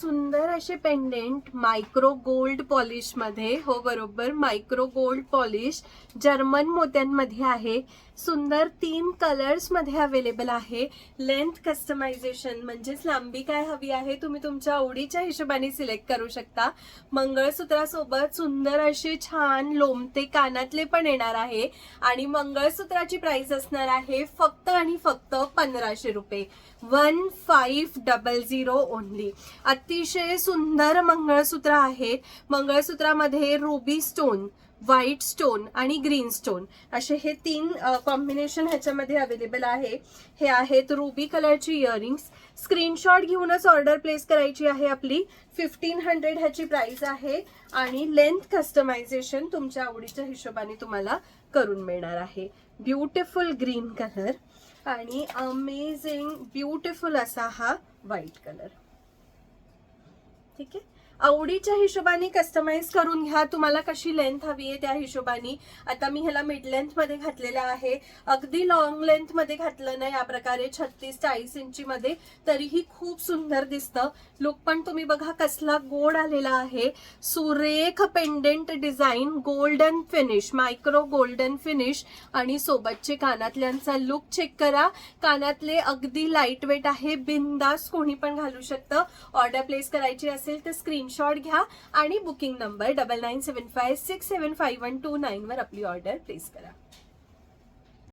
सुंदर असे pendant micro gold polish मध्ये, हो बरोबर, मायक्रो गोल्ड पॉलिश जर्मन मोत्यांमध्ये आहे. सुंदर 3 कलर्स मध्ये अवेलेबल आहे. लेंथ कस्टमायझेशन म्हणजेच लांबी काय हवी आहे तुम्ही तुमच्या आवडीच्या हिशोबाने सिलेक्ट करू शकता. मंगळसूत्रासोबत सुंदर असे छान लोमते कानातले पण येणार आहे आणि मंगळसूत्राची प्राइस असणार आहे फक्त आणि फक्त 1500 रुपये. 1500 ओनली. अतिशय सुंदर मंगळसूत्र आहेत. मंगळसूत्रामध्ये रुबी स्टोन, व्हाईट स्टोन आणि ग्रीन स्टोन असे हे 3 कॉम्बिनेशन ह्याच्यामध्ये अवेलेबल आहे. हे आहेत रुबी कलरची इयरिंग्स. स्क्रीनशॉट घेऊनच ऑर्डर प्लेस करायची आहे आपली. 1500 ह्याची प्राइस आहे आणि लेंथ कस्टमायझेशन तुमच्या आवडीच्या हिशोबाने तुम्हाला करून मिळणार आहे. ब्युटिफुल ग्रीन कलर आणि अमेझिंग ब्युटिफुल असा हा व्हाईट कलर. ठीक आहे, आवडीच्या हिशोबाने कस्टमाइज करून घ्या. तुम्हाला कशी लेंथ हवी आहे त्या हिशोबाने. आता मी ह्याला मिड लेंथ मध्ये घातलेला आहे, अगदी लॉंग लेंथ मध्ये घातलं नाही. या प्रकारे 36-40 इंची मध्ये तरीही खूप सुंदर दिसतं. लुक पण तुम्ही बघा कसला गोड आलेला आहे. सुरेख pendant design, golden finish, micro golden finish आणि सोबतचे कानातल्यांचा लुक चेक करा. कानातले अगदी लाईट वेट आहे, बिंदास कोणी पण घालू शकतं. ऑर्डर प्लेस करायची असेल तर स्क्रीनशॉट घ्या आणि बुकिंग नंबर 9975675129 वर आपली ऑर्डर प्लेस करा.